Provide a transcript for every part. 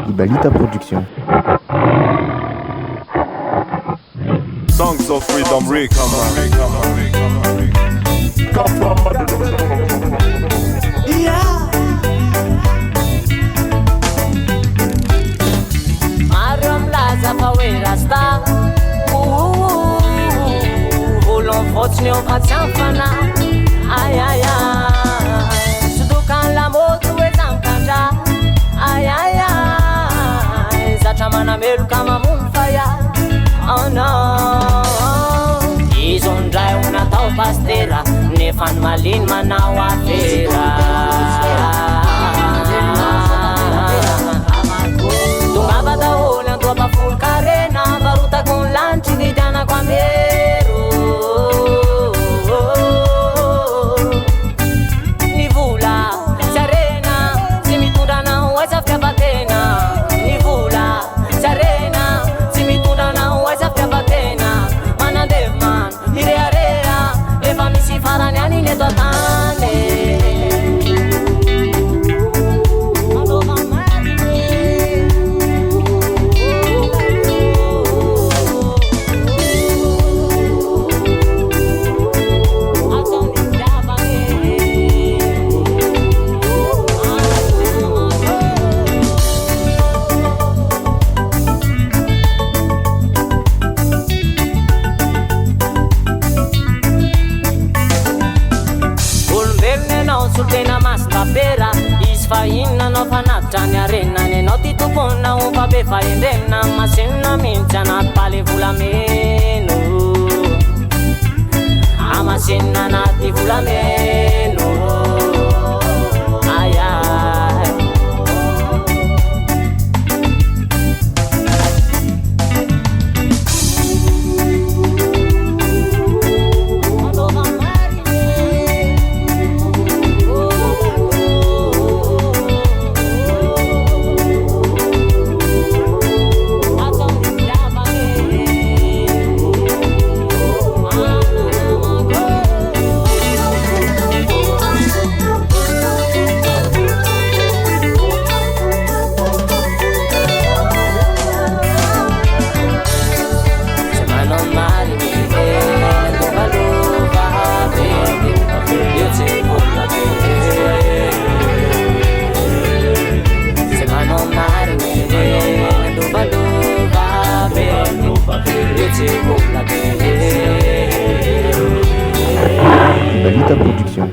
Ibalita Production. Songs of Freedom Rica, Maro mlaza fa hoe rasta Volon fotsiny eo fa tsy amfana Ayaya Sodokan lamoto hoe zamikandra Ayaya Zatra manameloka mamono fa ya Oh no Izo ndray ho natao pastera Nefa ny maliny manao afera Tungaba daholo andro abafolo karena Varotako ny lanitry vidianako amero Ny vola tsy arena Tsy mitondra ho aiza fitiavatena Ny vola tsy arena Tsy mitondra ho aiza fitiavatena Manandevy man irearea Efa misy farany any ny eto atany Tena masitapera Izy fa inona anao fanatitra ny arenany Anao ty tompona ho mpabe fa endremina Masinona mintsy anaty paly volameno Amasinona anaty volameno Ay ay Ibalita Production.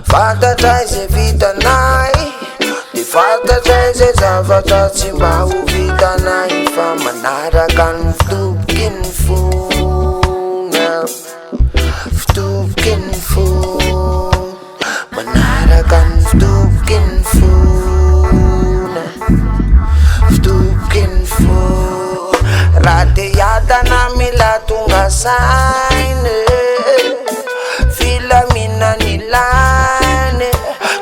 Fantatrai ze vitanay Di fantatrai ze zavatra tsy mba ho vitanay Fa manaraka ny fitoboky ny fona Fitoboky ny fona Manaraka ny fitoboky ny fona Fitoboky ny fona Raha te hiadana mila tonga sainy Filamina ny lany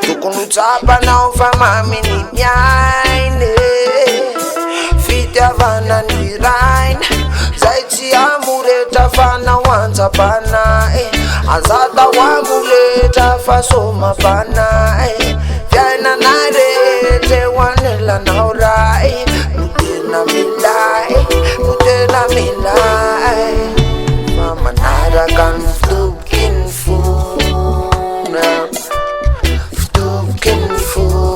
Tokony ho tsapanao fa maminy miainy Fitiavana ny rainy Zay tsy amoretra fa nao antsapanahy Azata ho amoretra fa somapanahy Fiainanay rehetra ho anelanao ray No tena milay, no tena milay Fa manaraka ny fitoboky ny fona Fitoboky ny fona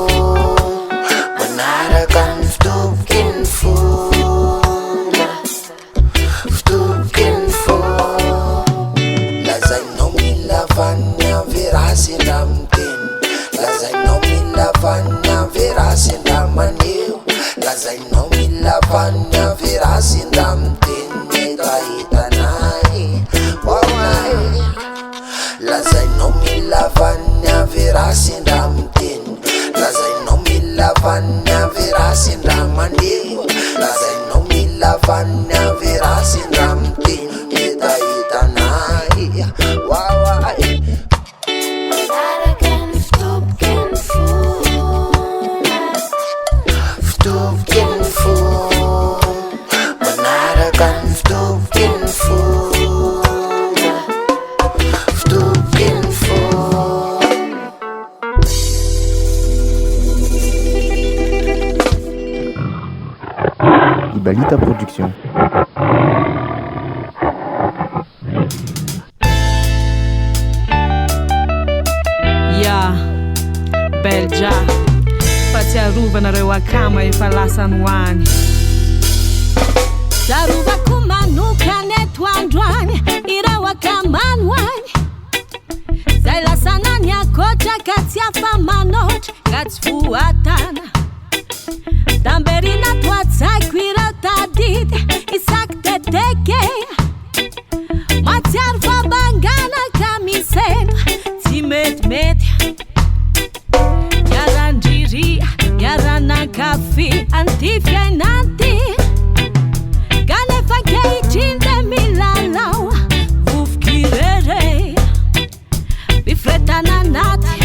sindamtin lazainao mila vanya sindamaniu lazainao mila vanya sindamtin metahitanay waway lazainao mila vanya sindamtin lazainao mila vanya sindamaniu lazainao mila vanya sindamtin metahitanay waway Ibalita Production. Ya, Belja, fatsiarovana akama efa lasa noany. Zarovako manokany eto androany ireo akamanoany zay lasanany akotra ka tsy afa-manotra ka tsy voatana tamberina toatsaiko ireo tadidy isaky teteke matsiaro fabangana ka misena tsy metimety iarandriria iaranankafy anty fiainanty kanefa kehitriny de milalao vovokirere mifretana anaty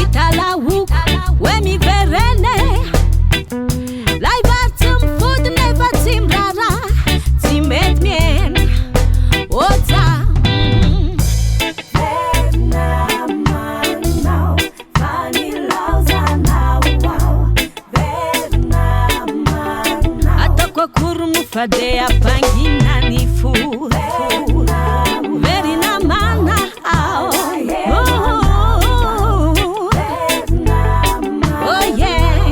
italaoko hoe miverene laivar tsy mifody nefa tsy mirara tsy mety miena oja verinamanao fanilaozanao verinamanao ataoko akory mofade ampanginany fo verinamana ao oh yeah.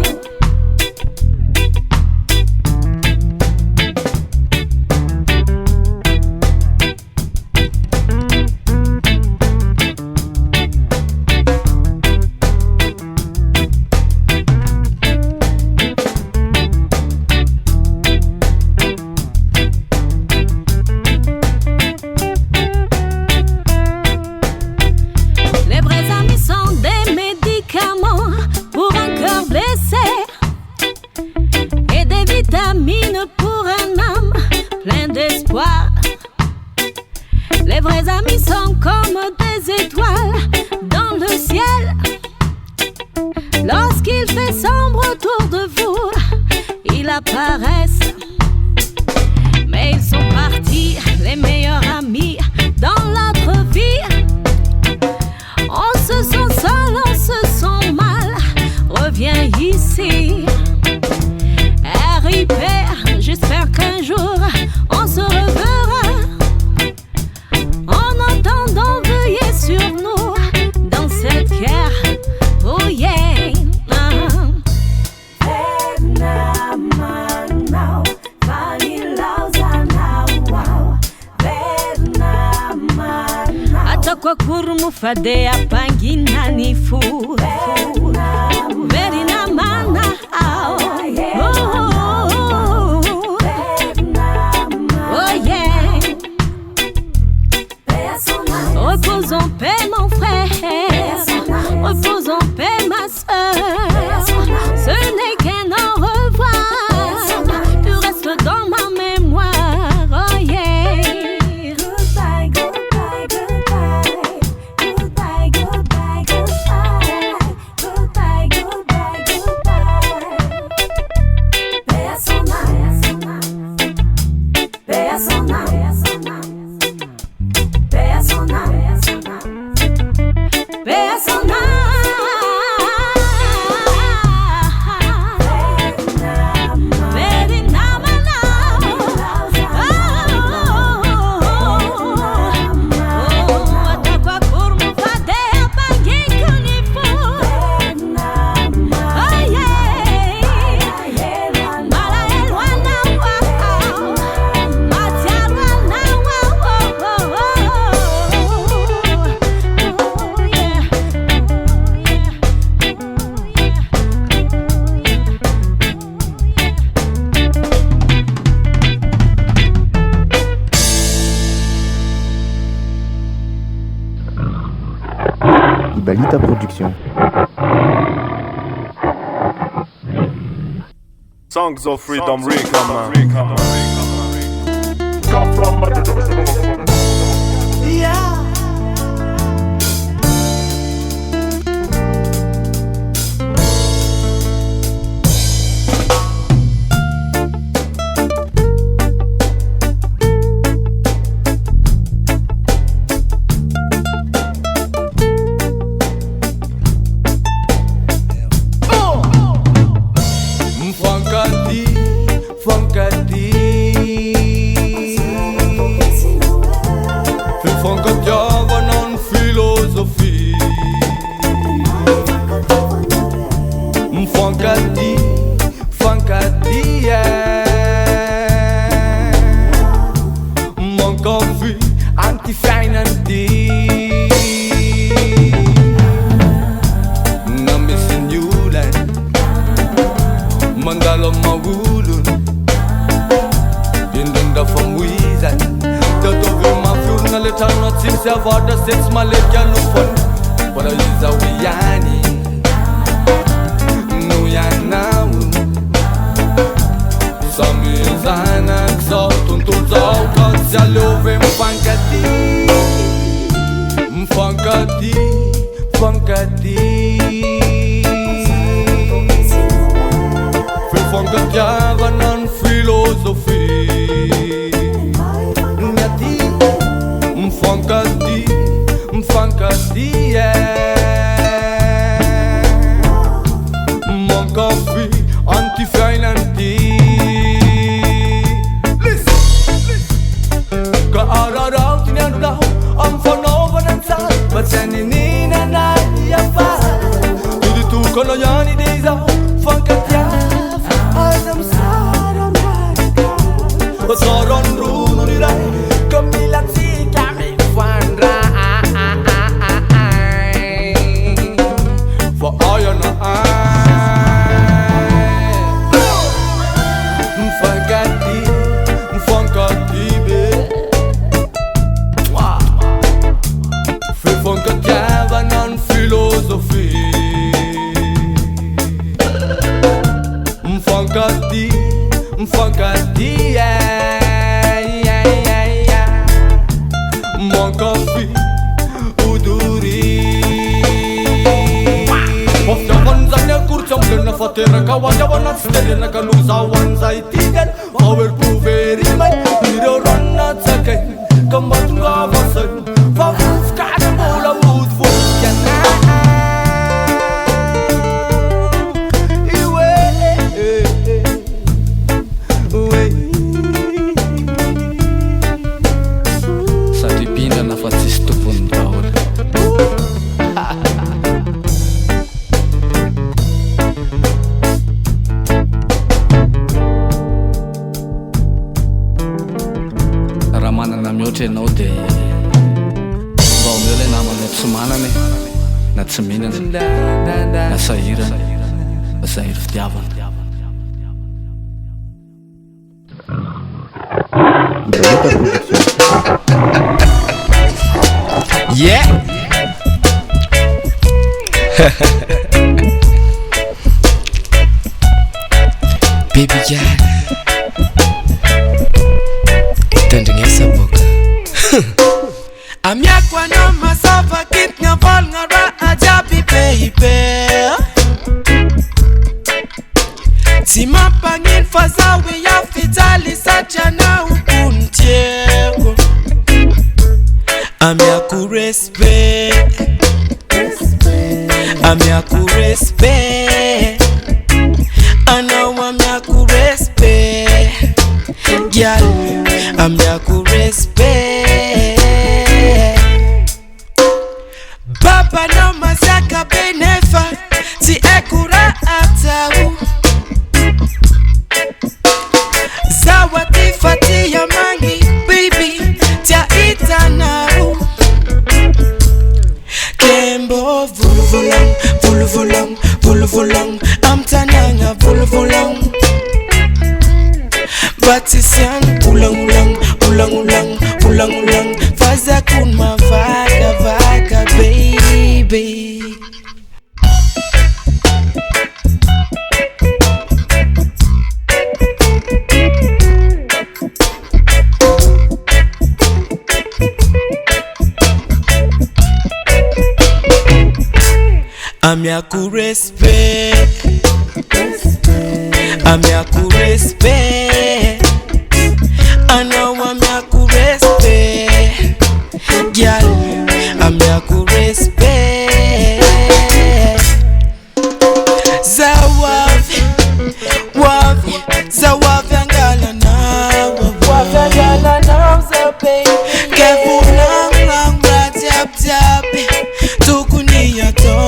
Pour un homme plein d'espoir. Les vrais amis sont comme des étoiles dans le ciel. Lorsqu'il fait sombre autour de vous, ils apparaissent. Mais ils sont partis, les meilleurs amis dans notre vie. On se sent seul, on se sent mal. Reviens ici. RIP, j'espère qu'un jour on se reverra. En attendant, veuillez sur nous dans cette guerre. Oh yeah. Verinamanao, fanilaozanao, verinamanao. Ataoko akory mofade ampanginany fo verinamana ao. Repose en paix mon frère, repose en paix ma soeur. Ce n'est qu'un au revoir, tu restes dans ma mémoire. Oh yeah. Goodbye, goodbye, goodbye, goodbye, goodbye. Ibalita Production. Songs of Freedom Rika, man. Yeah. Yeah. Baby girl, tendengesa boka. Amyakwa no masafa kit nga vol nga ra ajabi baby. Simapangin fazawi ya fitali sajana ukuntieko. Amyaku respect, amyaku respect. I know amyaku respect, girl. Amyaku respect. Baba no masaka benefa, ti ekura atau. Zawati fati ya mangi, baby, tia itanau. Kembo vuluvulang, vuluvulang, vuluvulang. I'm tananga vuluvulang. Batisian ulang ulang, ulang ulang, ulang ulang. Faza kun ma vaga vaga, baby. Amia ku respect, amia ku respect. I know amia ku respect, girl. Amia ku respect. Zawavi, wavi, zawavi angala now, wavi angala now, zape. Careful lang tap tap, tukuniya to.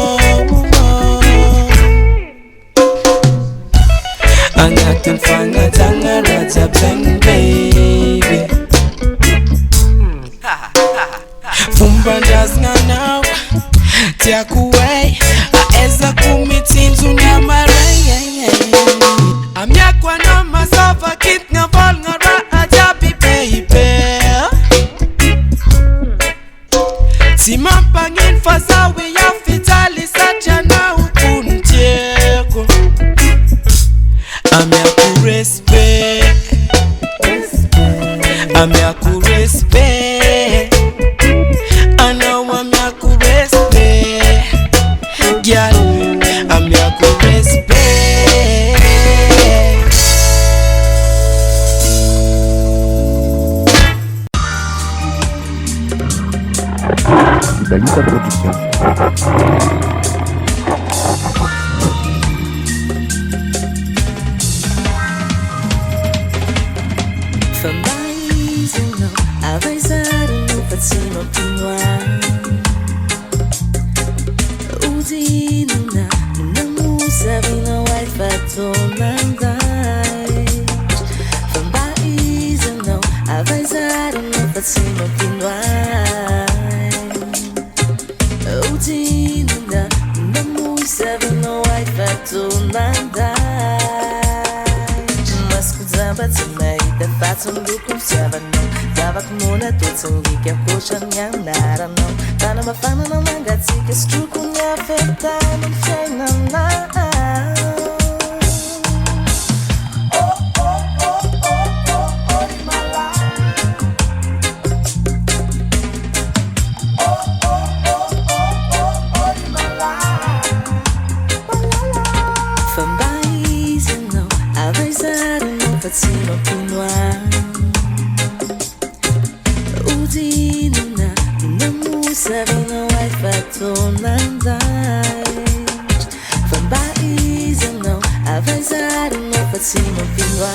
Angatin fanga tanga raja bang baby. Fumbandas nga now, tiakuway, aeza kumitinzu nyamaray. Amyakwa na masafa kit nga vol nga ra ajabi baby. Timampangin fasawe ya fitali sacha na ukuntieko. Amia ku respect, amia ku respect. I know amia ku respect, girl. Amia ku respect. Balita Production. Fambaizino, avaisarino fazzino pinua. Udinuna, nuna musa vino ai fatto mandai. Fambaizino, avaisarino fazzino pinua. Udinuna, nuna musa vino ai fatto mandai. Zamba tsimai da fatsum dukum siavano. Davak muna tutsungi kya kushan yang narano. Tana mafana na mangatsi ke struku nya feta na fena na. Fazzino pinua. Udinuna, nuna musa vino ai fatto nandai. Fambaizano, avaisarino fazzino pinua.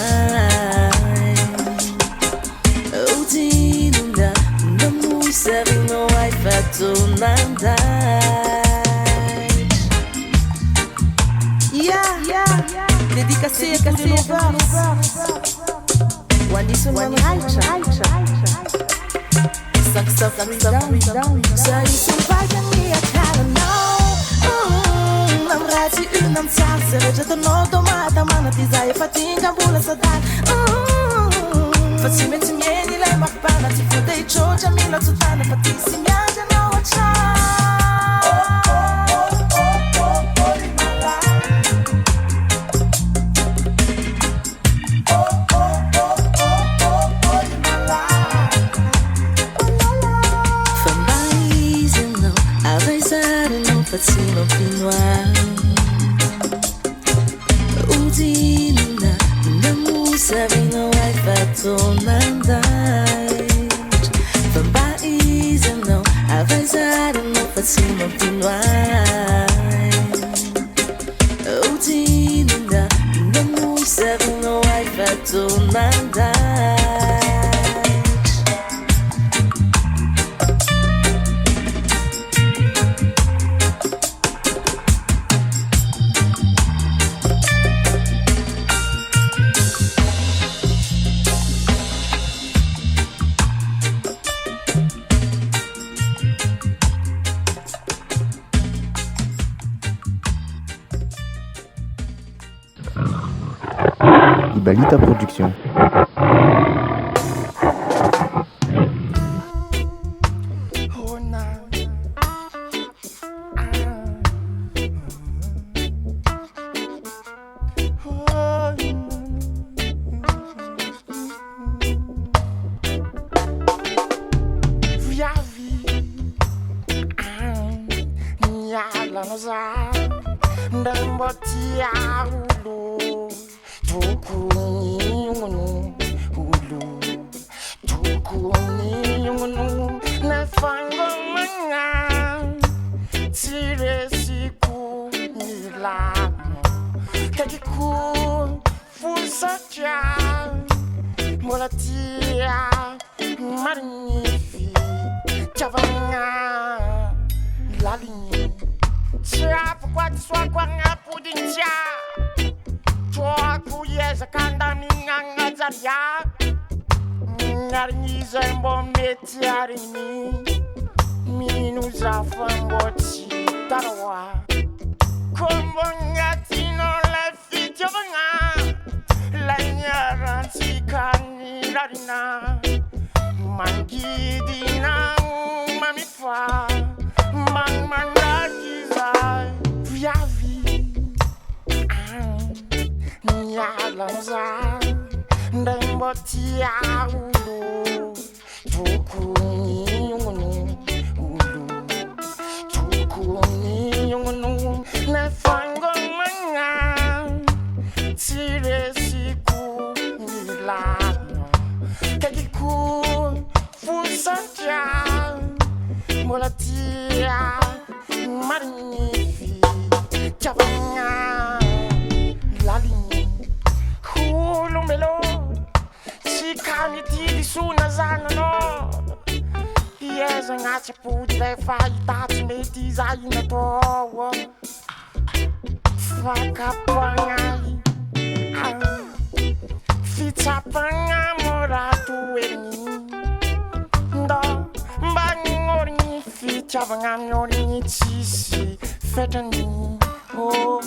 Udinuna, nuna musa vino ai fatto nandai. Dedicação a cada universo. When isso não é raicha. Suck freedom. Só isso vai a minha cara não. Nam rati nam sal sereja to no tomata mana desire fatinga bula sadan. Fatima timieni lei makpana ti fudei choja mila tutana fatisi miaja no acha. Fazzino pinua. Udinuna, nuna musa vino ai fatto mandai. Fambaizano, avaisarino fazzino pinua. Udinuna, nuna musa vino ai fatto mandai. Balita Production. Via vi, la ndembo tiaulo tukuni ulu tukuni nefango manga tire siku milamo kakiku fusacha molatia magnifi chavanga lalinyi Chapo kwa tiswa kwa ngapu dincha Chua kuyeza kanda minganga zaria Ngarnyiza mbo meti arini Minu zafango chitarawa Kombo ngatino le fityo banga La nyara tikani larina Mangidina mamifa Mang Viavi Nyalanza Ndembo tiaulo Tukuni ulu Tukuni nefango manga Tire siku milano Kakiku fusaja Molatia magnifi chavanga lalinyi hulumelo sikani tidi suna zana no yeza ngacha pudi le fai tati meti zaina towa fakapangai fitapanga moratu eni ndo bangorni fichavanga ngorni chisi fetani oh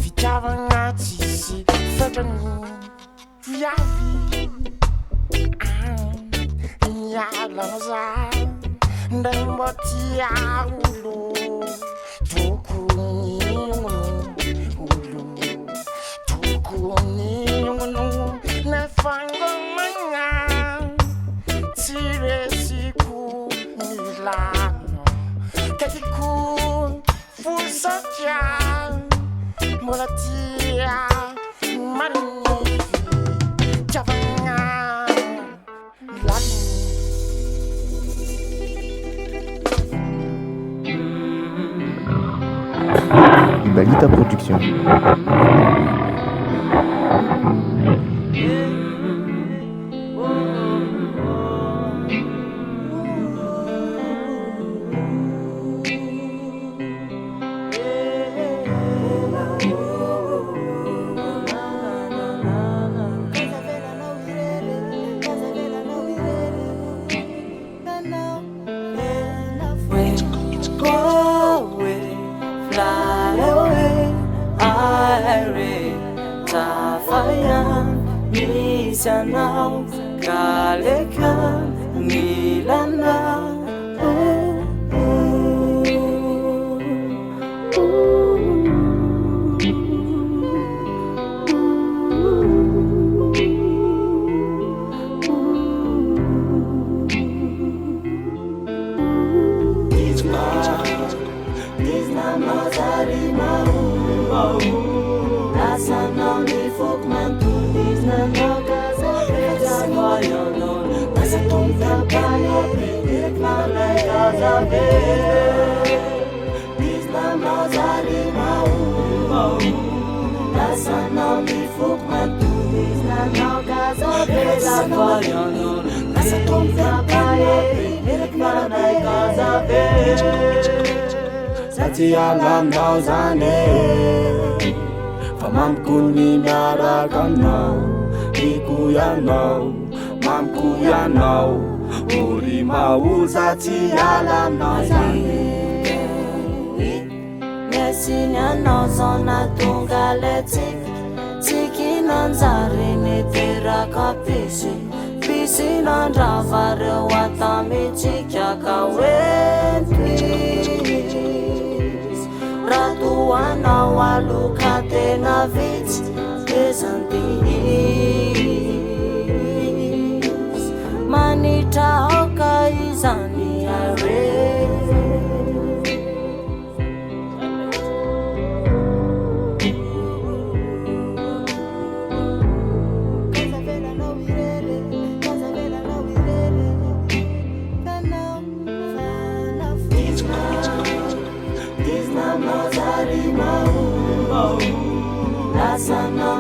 fichavanga chisi fetani viavi yalanza ndembo tiaulo tukuni ulu tukuni nefango manga tire siku milano kakiku fusaja molatia magnifi chavanga lalinyi Balita Production. Now, Kaleka, Milana. Alam zane famamkuni narakanau ikuyanau mamkuyanau uri mau zati alam zane Mesinyano zona tungaletik Tiki nanzari netera kapisi Pisi nanravare watami chikyaka wentwi Ratuana walukate na vits Pesantis Manita oka izani are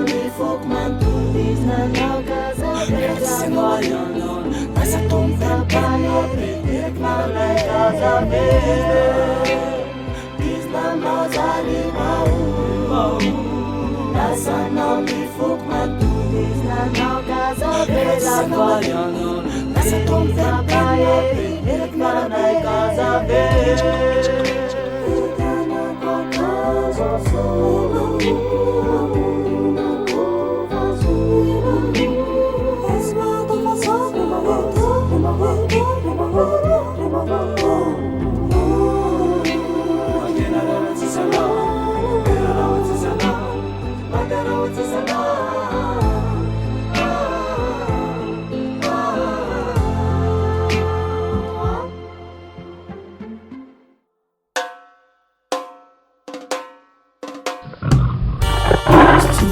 mifoky mantovy nanao kazabezagoyono asa tomtampanebetek malay kazabe izy nanao zalimao asanao mifoky mantovy nanao kazabezagoyono asa tomtampanebetek malay kazabe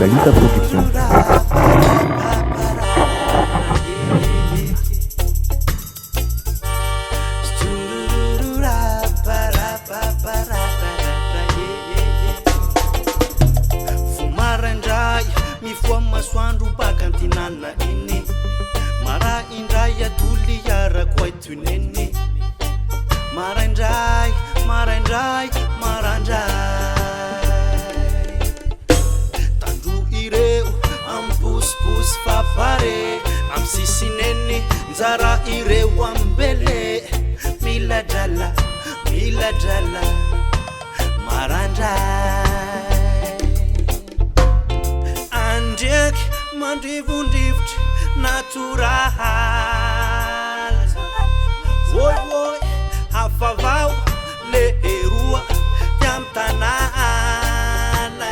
Balita Production. Fumarandray mifoa masoandro bakantinana iny mara indray adoly iarako aitoneny marandray marandray marandray ambusbus fapare amsisineni nzara ireo ambele miladala marandrai andek mandrivondrivotra natural voi hafavao le eroa tiamtanana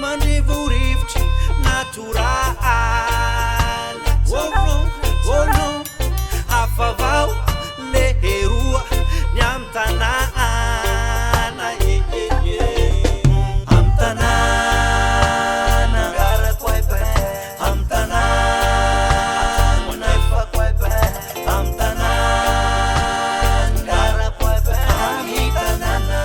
mandrivorivotra natural oh no hafavao le eroa ny amtanana amtanana garakoipe amtanana nefakoipe amtanana garakoipe amitanana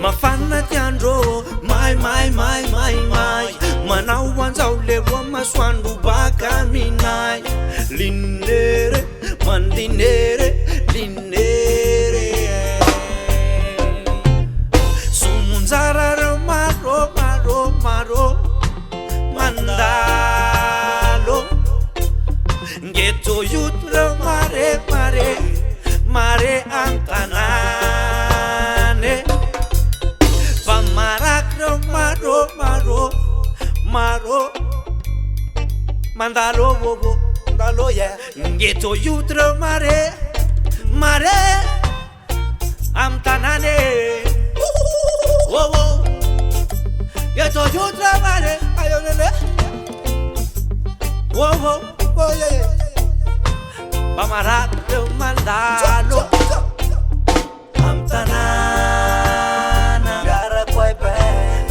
mafana tiandro mai manao anzao leroa masoandro baka minay linere mandinere linere sumunzararo maro mandalo ngeto yutro mare antanane pamarakro maro mandalo yeah ngeto yutro mare amtanane ngeto yutro mare ayonene yeah pamarakro mandalo amtanana garakoipe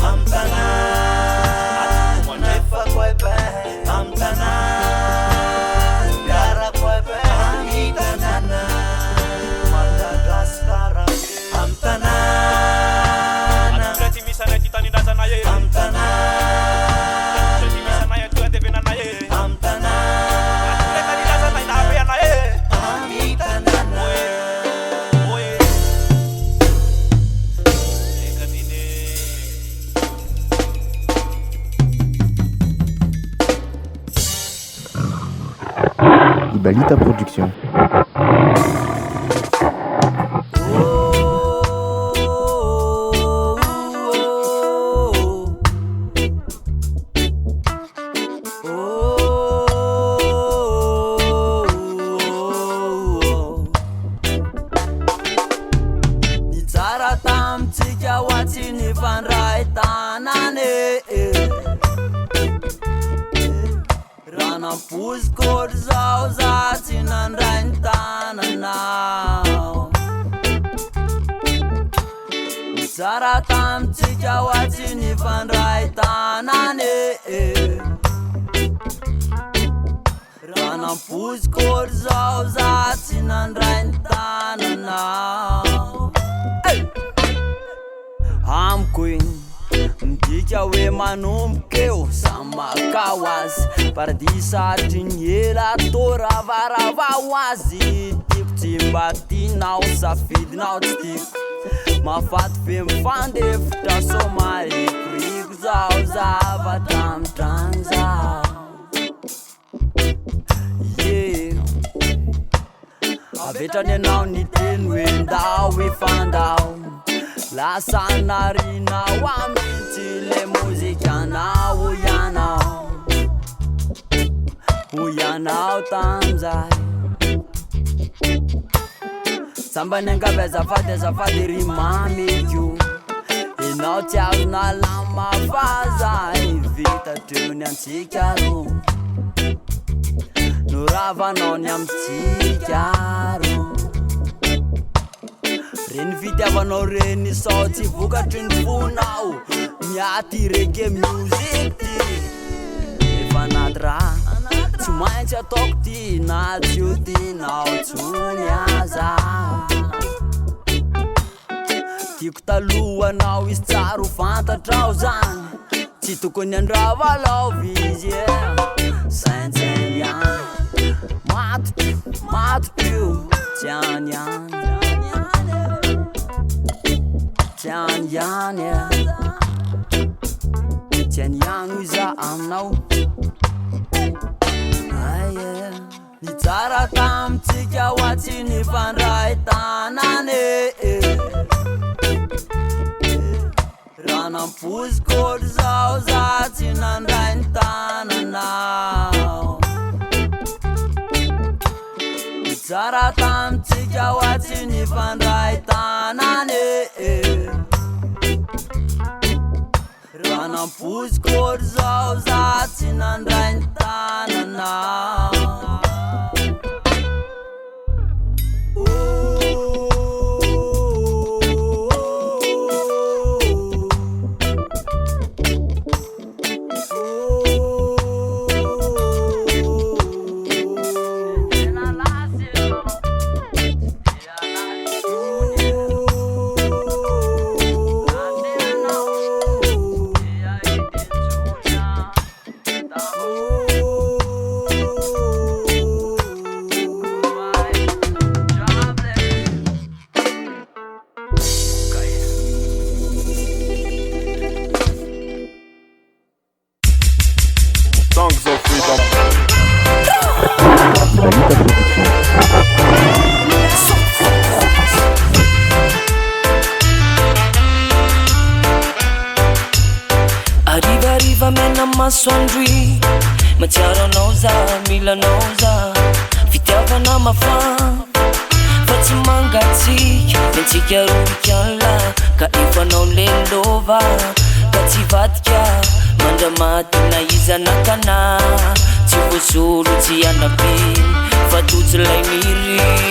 amtanana nefakoipe amtanana garakoipe amitanana Madagaskara amtanana misana titanindrasana ye amtanana misana ye tuandevenana ye amtanana amitanana Balita Production. Paradisa dinheira tora varava wazi tipo timbatinao safidinao tipo mafato femfandefitra somali krigo zao zava tamtranza yeah avetrany anao ny teny hoendao ifandao lasanarina wamitsy le muzikanao yanao uyanao tamzay sambany angaveza fady rimamikyo inao tiazona lama fazay vita trony antsika ro noravanao ny amitsika ro reny fitiavanao reny sao tsy vokatry ny fonao miaty rege music ty efa naty raha tsy maintsy ataoko ty na tsy ho tinao tsony aza tiako talohanao izy tsaro fantatrao zany tsy tokony andrava laovy izy saintsainy ihany matotro tsy any ihany tsy any ihany tsy any ihany iza aminao ny tsara tamitsika hoatsy ny fandray tanane raha nampozikolo zao za tsy nandray ny tananao ny tsara tamitsika hoatsy ny fandray tanane raha nampozikolo zao za tsy nandray ny tananao Songs of Freedom. Balita Production. Arriva mena masoandroy matsiaro anao za milanao za fitiavana mafana fa tsy mangatsika mentsika rorikanla ka ifanao lelova ka tsy vadika mandramati na izanakana tsy vosolo tsy anabe fa totsy lay miry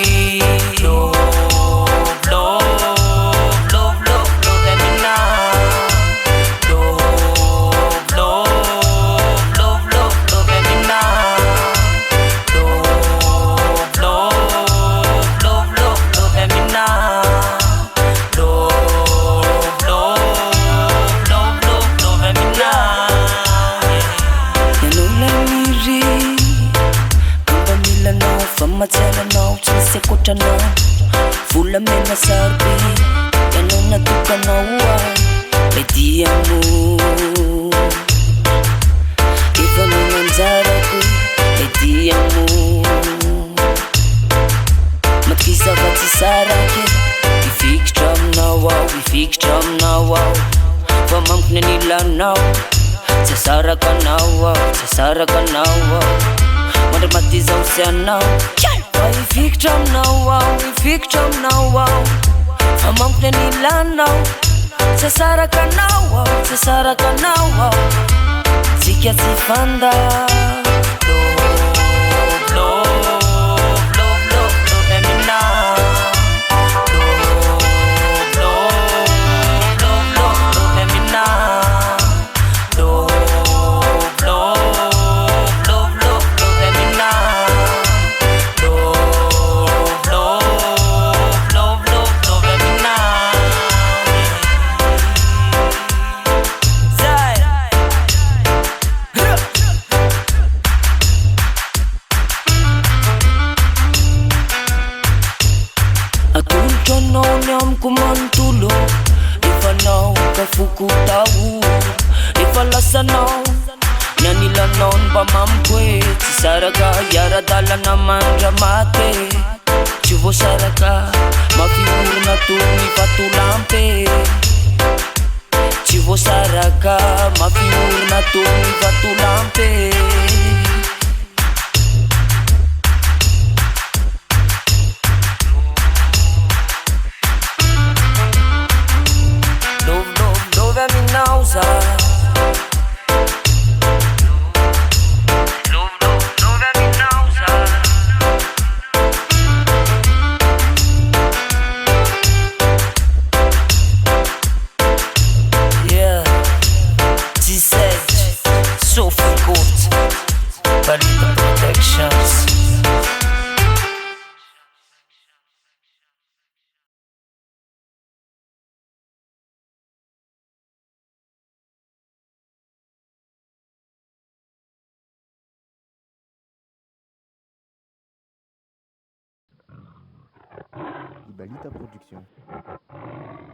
matsaranao tsy nisy akotranao volamena sarobe ianao natokanao a mediamo efa no manjarako mediamo Fisakatsy sarake ifikitra aminao ao, ifikitra aminao ao. Fa mampina nilanao tsy asaraka anao ao, tsy asaraka anao ao. Mandramaty zao sy anao fa ifikitra aminao ao, ifikitra aminao ao. Fa mampina nilanao tsy asaraka anao ao, tsy asaraka anao ao. Tsika tsy fandao kumantulu ifanao kafuku tau ifalasanao nyanilanon pamamkwe tsisaraka yaradalana mandramate tsy voasaraka mafiorina tony fatolampe tsy voasaraka mafiorina tony fatolampe. Ibalita Production.